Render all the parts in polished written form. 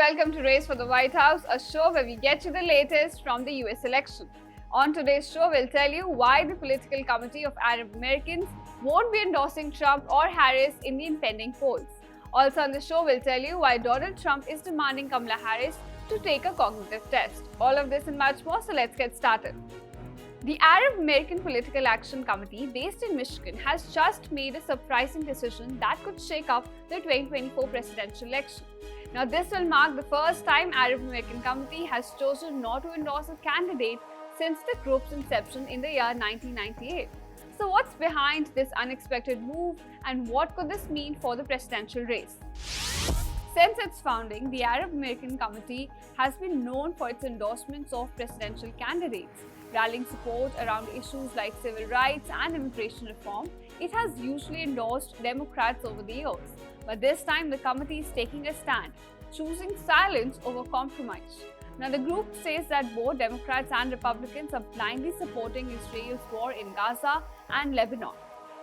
welcome to Race for the White House, a show where we get you the latest from the US election. On today's show, we'll tell you why the Political Committee of Arab Americans won't be endorsing Trump or Harris in the impending polls. Also on the show, we'll tell you why Donald Trump is demanding Kamala Harris to take a cognitive test. All of this and much more, so let's get started. The Arab American Political Action Committee, based in Michigan, has just made a surprising decision that could shake up the 2024 presidential election. Now, this will mark the first time Arab American Committee has chosen not to endorse a candidate since the group's inception in the year 1998. So, what's behind this unexpected move, and what could this mean for the presidential race? Since its founding, the Arab American Committee has been known for its endorsements of presidential candidates. Rallying support around issues like civil rights and immigration reform, it has usually endorsed Democrats over the years. But this time, the committee is taking a stand, choosing silence over compromise. Now, the group says that both Democrats and Republicans are blindly supporting Israel's war in Gaza and Lebanon.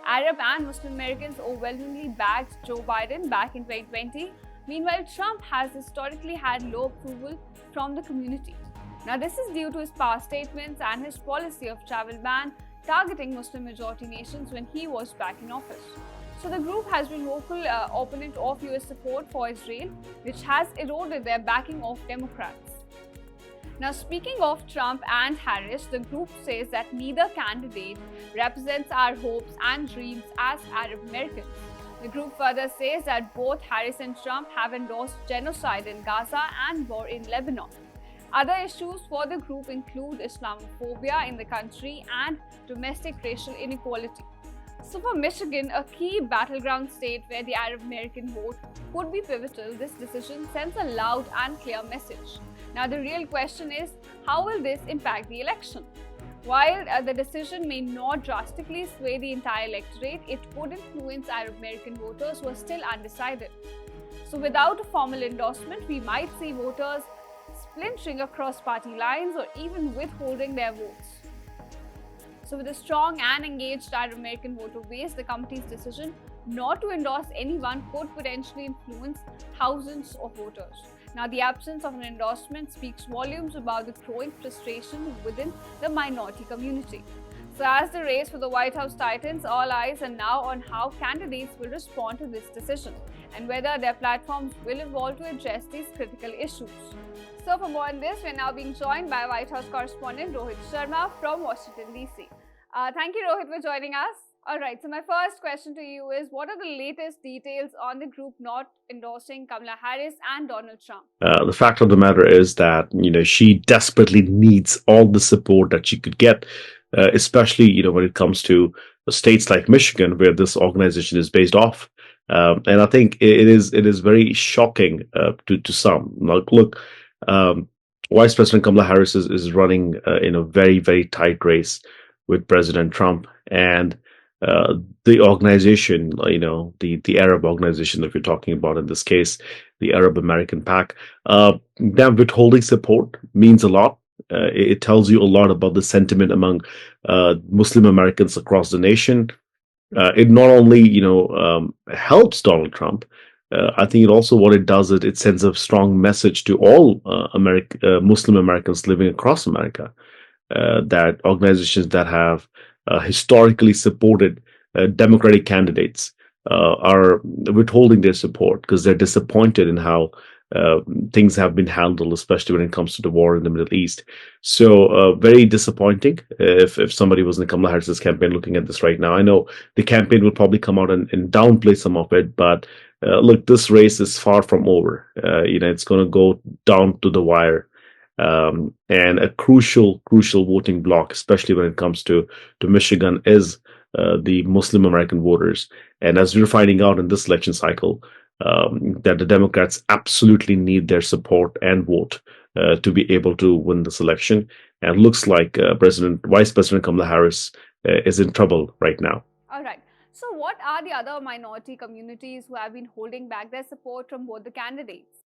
Arab and Muslim Americans overwhelmingly backed Joe Biden back in 2020. Meanwhile, Trump has historically had low approval from the community. Now, this is due to his past statements and his policy of travel ban targeting Muslim-majority nations when he was back in office. So, the group has been vocal opponent of US support for Israel, which has eroded their backing of Democrats. Now, speaking of Trump and Harris, the group says that neither candidate represents our hopes and dreams as Arab Americans. The group further says that both Harris and Trump have endorsed genocide in Gaza and war in Lebanon. Other issues for the group include Islamophobia in the country and domestic racial inequality. So for Michigan, a key battleground state where the Arab American vote could be pivotal, this decision sends a loud and clear message. Now the real question is, how will this impact the election? While the decision may not drastically sway the entire electorate, it could influence Arab American voters who are still undecided. So without a formal endorsement, we might see voters splintering across party lines or even withholding their votes. So with a strong and engaged Arab American voter base, the committee's decision not to endorse anyone could potentially influence thousands of voters. Now, the absence of an endorsement speaks volumes about the growing frustration within the minority community. So as the race for the White House tightens, all eyes are now on how candidates will respond to this decision and whether their platforms will evolve to address these critical issues. So for more on this, we're now being joined by White House Correspondent Rohit Sharma from Washington, DC. Thank you, Rohit, for joining us. All right, so my first question to you is, what are the latest details on the group not endorsing Kamala Harris and Donald Trump? The fact of the matter is that, she desperately needs all the support that she could get, especially, when it comes to states like Michigan, where this organization is based off. And I think it is very shocking to some. Look, Vice President Kamala Harris is running in a very, very tight race with President Trump, and the organization, the Arab organization that we're talking about in this case, the Arab American PAC, them withholding support means a lot. It tells you a lot about the sentiment among Muslim Americans across the nation. It not only, helps Donald Trump. I think what it does is it sends a strong message to all Muslim Americans living across America, that organizations that have historically supported Democratic candidates are withholding their support because they're disappointed in how things have been handled, especially when it comes to the war in the Middle East. So very disappointing if somebody was in Kamala Harris's campaign looking at this right now. I know the campaign will probably come out and downplay some of it, but look, this race is far from over. It's going to go down to the wire. And a crucial voting bloc, especially when it comes to Michigan, is the Muslim American voters. And as we're finding out in this election cycle, that the Democrats absolutely need their support and vote to be able to win this election. And it looks like Vice President Kamala Harris is in trouble right now. All right. So what are the other minority communities who have been holding back their support from both the candidates?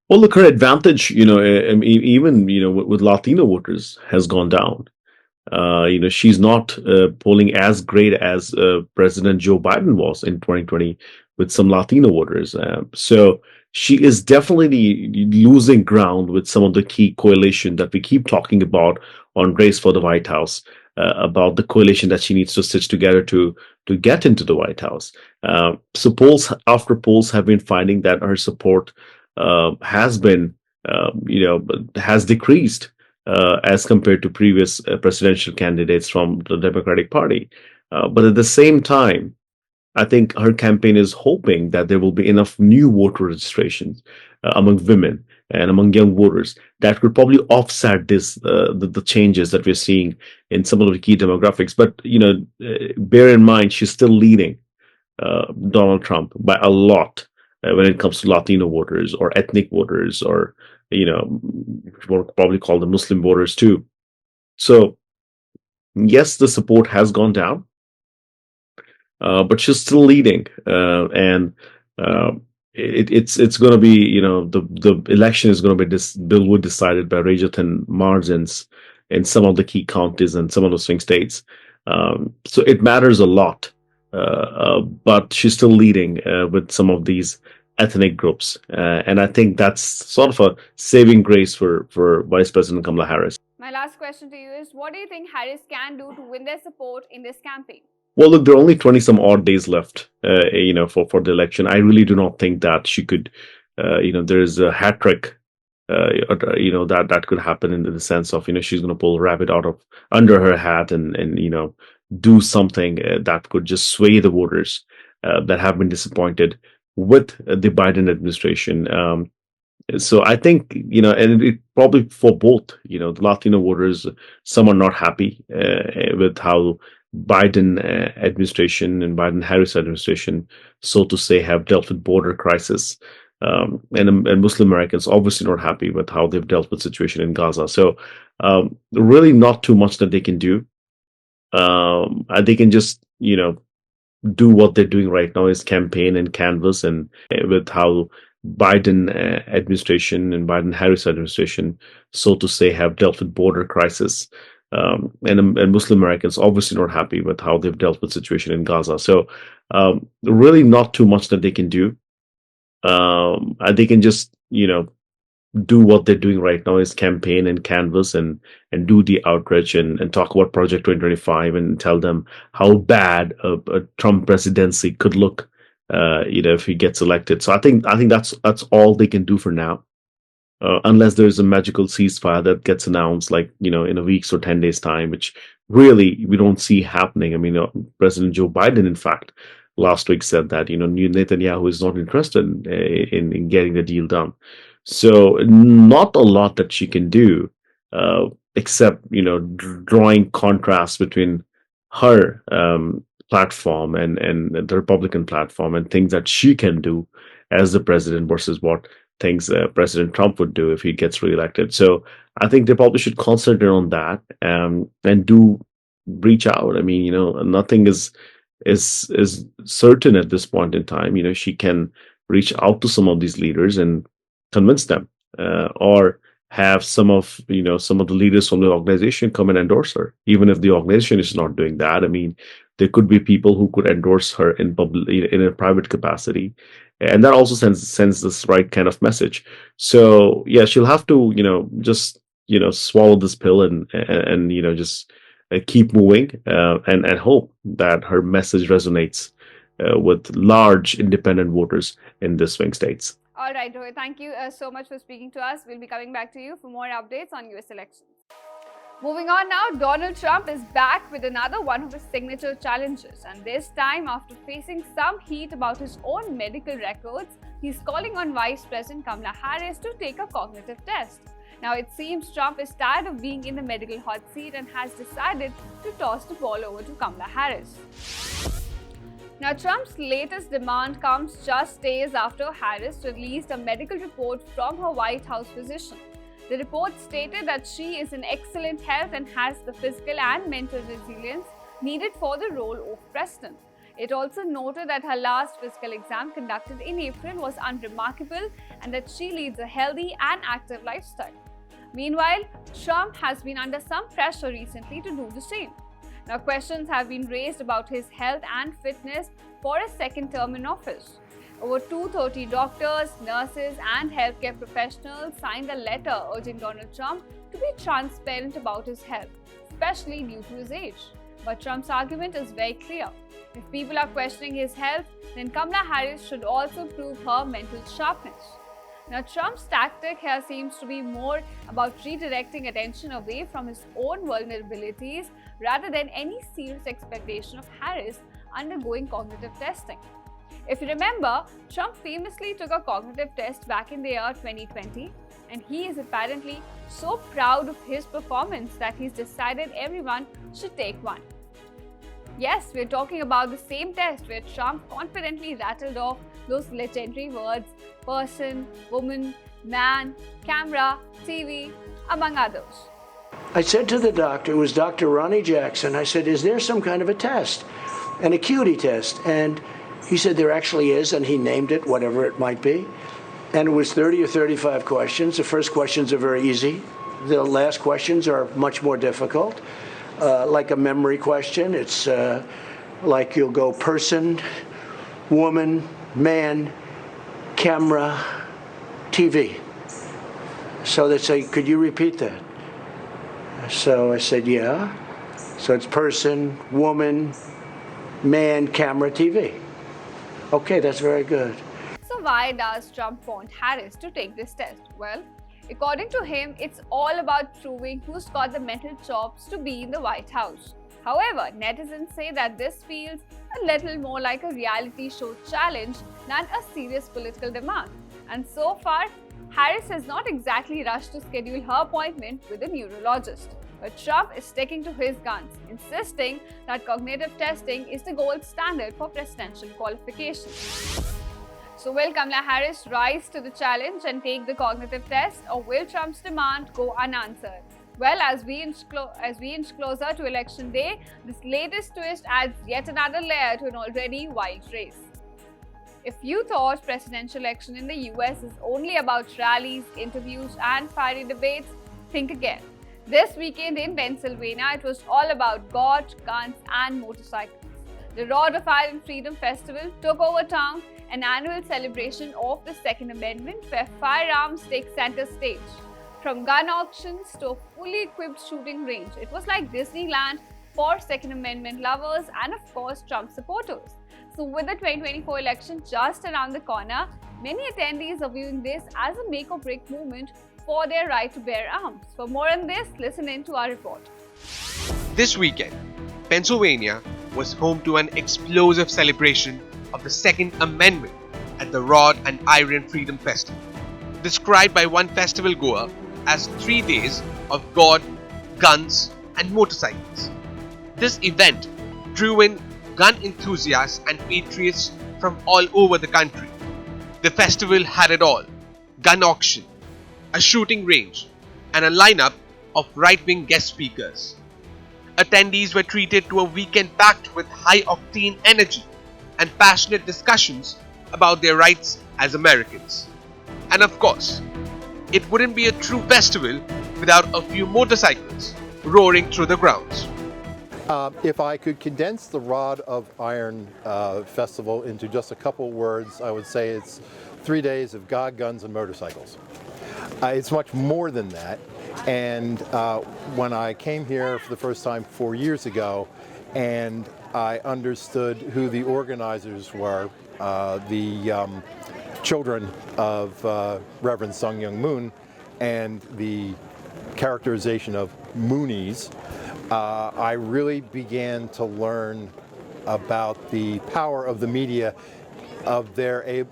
Well, look, her advantage, even, with Latino voters has gone down. She's not polling as great as President Joe Biden was in 2020 with some Latino voters. So she is definitely losing ground with some of the key coalition that we keep talking about on race for the White House, about the coalition that she needs to stitch together to get into the White House. So polls after polls have been finding that her support has been, has decreased as compared to previous presidential candidates from the Democratic Party. But at the same time, I think her campaign is hoping that there will be enough new voter registrations among women and among young voters that could probably offset the changes that we're seeing in some of the key demographics. But bear in mind, she's still leading Donald Trump by a lot when it comes to Latino voters or ethnic voters, or we'll probably call them Muslim voters too. So yes, the support has gone down, but she's still leading, and it's going to be, the election is going to be bill would decided by razor thin margins in some of the key counties and some of the swing states. So it matters a lot, but she's still leading with some of these ethnic groups, and I think that's sort of a saving grace for Vice President Kamala Harris. My last question to you is, what do you think Harris can do to win their support in this campaign? Well, look, there are only 20 some odd days left, for the election. I really do not think that she could, there's a hat trick, that could happen in the sense of, she's going to pull a rabbit out of under her hat and do something that could just sway the voters that have been disappointed with the Biden administration. So I think, and it probably for both, the Latino voters, some are not happy with how Biden administration and Biden Harris administration, so to say, have dealt with border crisis. And Muslim Americans obviously not happy with how they've dealt with situation in Gaza. So really not too much that they can do. They can just, do what they're doing right now, is campaign and canvas, and with how Biden administration and Biden Harris administration, so to say, have dealt with border crisis. And Muslim Americans obviously not happy with how they've dealt with situation in Gaza. So really not too much that they can do. They can just, do what they're doing right now, is campaign and canvas and do the outreach and talk about Project 2025 and tell them how bad a Trump presidency could look, if he gets elected. So I think that's all they can do for now. Unless there's a magical ceasefire that gets announced, like, in a week's or 10 days time, which really we don't see happening. I mean, President Joe Biden, in fact, last week said that, Netanyahu is not interested in getting the deal done. So not a lot that she can do, except, drawing contrast between her platform and the Republican platform and things that she can do as the president versus what things President Trump would do if he gets reelected. So I think they probably should concentrate on that, and do reach out. I mean, nothing is certain at this point in time. She can reach out to some of these leaders and convince them, or have some of the leaders from the organization come and endorse her, even if the organization is not doing that. I mean, there could be people who could endorse her in public, in a private capacity, and that also sends this right kind of message. So yeah, she'll have to just swallow this pill and just keep moving, and hope that her message resonates with large independent voters in the swing states. All right, Rohit, thank you so much for speaking to us. We'll be coming back to you for more updates on US elections. Moving on now, Donald Trump is back with another one of his signature challenges, and this time after facing some heat about his own medical records, he's calling on Vice President Kamala Harris to take a cognitive test. Now it seems Trump is tired of being in the medical hot seat and has decided to toss the ball over to Kamala Harris. Now, Trump's latest demand comes just days after Harris released a medical report from her White House physician. The report stated that she is in excellent health and has the physical and mental resilience needed for the role of president. It also noted that her last physical exam conducted in April was unremarkable and that she leads a healthy and active lifestyle. Meanwhile, Trump has been under some pressure recently to do the same. Now, questions have been raised about his health and fitness for a second term in office. Over 230 doctors, nurses, and healthcare professionals signed a letter urging Donald Trump to be transparent about his health, especially due to his age. But Trump's argument is very clear. If people are questioning his health, then Kamala Harris should also prove her mental sharpness. Now, Trump's tactic here seems to be more about redirecting attention away from his own vulnerabilities rather than any serious expectation of Harris undergoing cognitive testing. If you remember, Trump famously took a cognitive test back in the year 2020, and he is apparently so proud of his performance that he's decided everyone should take one. Yes, we're talking about the same test where Trump confidently rattled off those legendary words person, woman, man, camera, TV, among others. I said to the doctor, it was Dr. Ronnie Jackson, I said, is there some kind of a test, an acuity test? And he said there actually is, and he named it, whatever it might be. And it was 30 or 35 questions. The first questions are very easy. The last questions are much more difficult. Like a memory question, it's like you'll go person, woman, man, camera, TV. So they say, could you repeat that? So I said, yeah. So it's person, woman, man, camera, TV. Okay, that's very good. So why does Trump want Harris to take this test? Well, according to him, it's all about proving who's got the mental chops to be in the White House. However, netizens say that this feels a little more like a reality show challenge than a serious political demand. And so far, Harris has not exactly rushed to schedule her appointment with a neurologist. But Trump is sticking to his guns, insisting that cognitive testing is the gold standard for presidential qualifications. So will Kamala Harris rise to the challenge and take the cognitive test, or will Trump's demand go unanswered? Well, as we inch closer to election day, this latest twist adds yet another layer to an already wild race. If you thought presidential election in the US is only about rallies, interviews, and fiery debates, think again. This weekend in Pennsylvania, it was all about God, guns, and motorcycles. The Rod of Iron Freedom Festival took over town, an annual celebration of the Second Amendment where firearms take center stage. From gun auctions to a fully equipped shooting range, it was like Disneyland for Second Amendment lovers and, of course, Trump supporters. So with the 2024 election just around the corner, many attendees are viewing this as a make-or-break moment for their right to bear arms. For more on this, listen in to our report. This weekend, Pennsylvania was home to an explosive celebration of the Second Amendment at the Rod and Iron Freedom Festival, described by one festival goer as 3 days of God, guns, and motorcycles. This event drew in gun enthusiasts and patriots from all over the country. The festival had it all: gun auction, a shooting range, and a lineup of right-wing guest speakers. Attendees were treated to a weekend packed with high-octane energy and passionate discussions about their rights as Americans. And of course, it wouldn't be a true festival without a few motorcycles roaring through the grounds. If I could condense the Rod of Iron Festival into just a couple words, I would say it's 3 days of God, guns, and motorcycles. It's much more than that. And when I came here for the first time 4 years ago, and I understood who the organizers were, the children of Reverend Sung Myung Moon, and the characterization of Moonies, I really began to learn about the power of the media, of their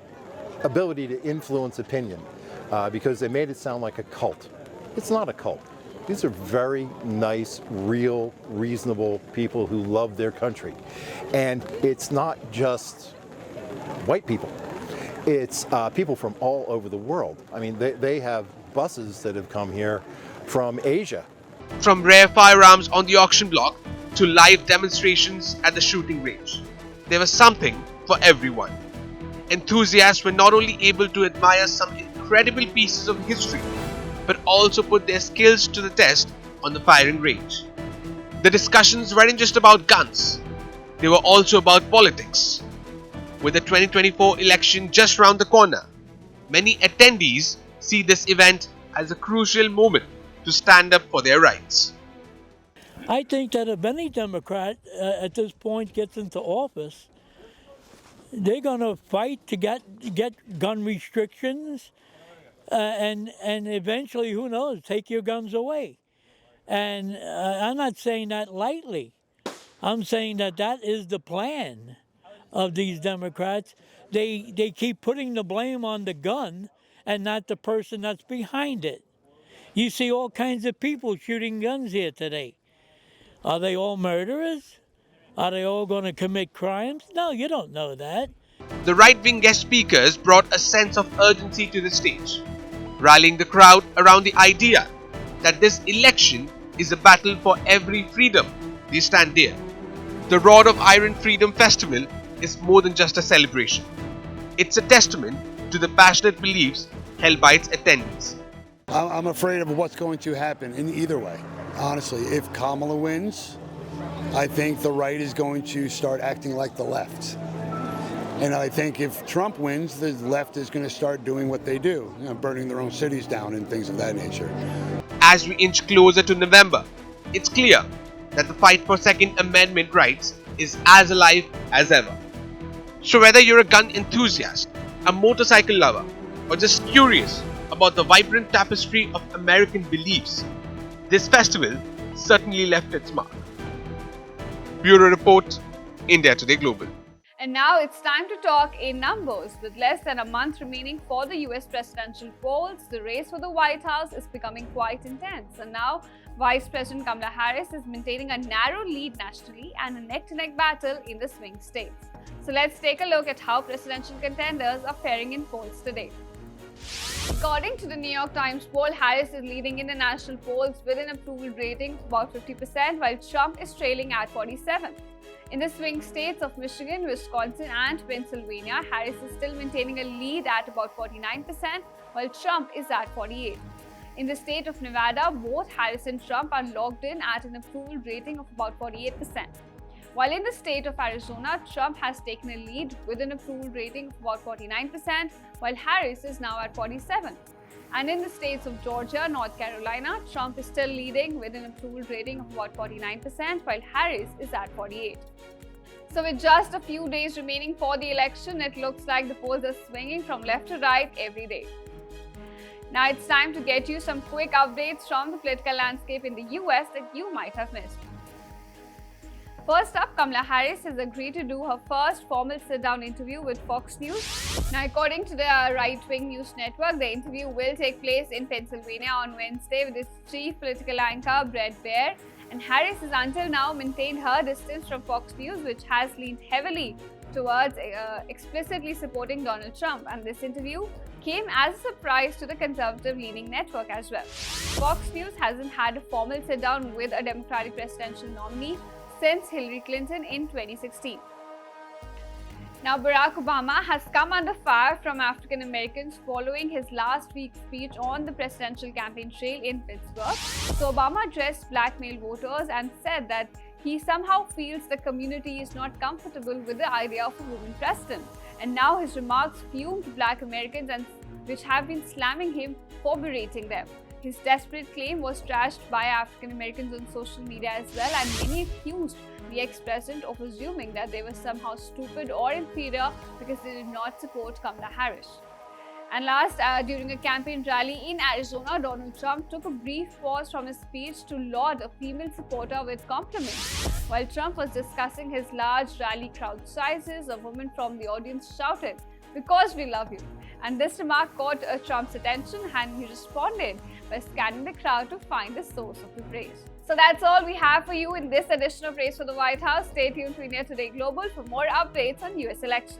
ability to influence opinion, because they made it sound like a cult. It's not a cult. These are very nice, real, reasonable people who love their country. And it's not just white people. It's people from all over the world. I mean, they have buses that have come here from Asia. From rare firearms on the auction block to live demonstrations at the shooting range, there was something for everyone. Enthusiasts were not only able to admire some incredible pieces of history, but also put their skills to the test on the firing range. The discussions weren't just about guns, they were also about politics. with the 2024 election just round the corner, many attendees see this event as a crucial moment to stand up for their rights. I think that if any Democrat at this point gets into office, they're going to fight to get gun restrictions and eventually, who knows, take your guns away. And I'm not saying that lightly. I'm saying that that is the plan of these Democrats. They keep putting the blame on the gun and not the person that's behind it. You see all kinds of people shooting guns here today. Are they all murderers? Are they all going to commit crimes? No, you don't know that. The right-wing guest speakers brought a sense of urgency to the stage, rallying the crowd around the idea that this election is a battle for every freedom they stand there. The Rod of Iron Freedom Festival is more than just a celebration. It's a testament to the passionate beliefs held by its attendees. I'm afraid of what's going to happen in either way. Honestly, if Kamala wins, I think the right is going to start acting like the left. And I think if Trump wins, the left is going to start doing what they do, burning their own cities down and things of that nature. As we inch closer to November, it's clear that the fight for Second Amendment rights is as alive as ever. So whether you're a gun enthusiast, a motorcycle lover, or just curious about the vibrant tapestry of American beliefs, this festival certainly left its mark. Bureau Report, India Today Global. And now it's time to talk in numbers. With less than a month remaining for the US presidential polls, the race for the White House is becoming quite intense. And now, Vice President Kamala Harris is maintaining a narrow lead nationally and a neck-to-neck battle in the swing states. So let's take a look at how presidential contenders are faring in polls today. According to the New York Times poll, Harris is leading in the national polls with an approval rating of about 50%, while Trump is trailing at 47%. In the swing states of Michigan, Wisconsin, and Pennsylvania, Harris is still maintaining a lead at about 49%, while Trump is at 48%. In the state of Nevada, both Harris and Trump are logged in at an approval rating of about 48%. While in the state of Arizona, Trump has taken a lead with an approval rating of about 49%, while Harris is now at 47%. And in the states of Georgia, North Carolina, Trump is still leading with an approval rating of about 49%, while Harris is at 48%. So with just a few days remaining for the election, it looks like the polls are swinging from left to right every day. Now it's time to get you some quick updates from the political landscape in the US that you might have missed. First up, Kamala Harris has agreed to do her first formal sit-down interview with Fox News. Now, according to the right-wing news network, the interview will take place in Pennsylvania on Wednesday with its chief political anchor, Bret Baier. And Harris has until now maintained her distance from Fox News, which has leaned heavily towards explicitly supporting Donald Trump. And this interview came as a surprise to the conservative-leaning network as well. Fox News hasn't had a formal sit-down with a Democratic presidential nominee since Hillary Clinton in 2016. Now, Barack Obama has come under fire from African Americans following his last week's speech on the presidential campaign trail in Pittsburgh. So, Obama addressed black male voters and said that he somehow feels the community is not comfortable with the idea of a woman president. And now his remarks fumed black Americans, and which have been slamming him for berating them. His desperate claim was trashed by African Americans on social media as well, and many accused the ex-president of assuming that they were somehow stupid or inferior because they did not support Kamala Harris. And last, during a campaign rally in Arizona, Donald Trump took a brief pause from his speech to laud a female supporter with compliments. While Trump was discussing his large rally crowd sizes, a woman from the audience shouted, "Because we love you." And this remark caught Trump's attention, and he responded by scanning the crowd to find the source of the praise. So that's all we have for you in this edition of Race for the White House. Stay tuned to India Today Global for more updates on US elections.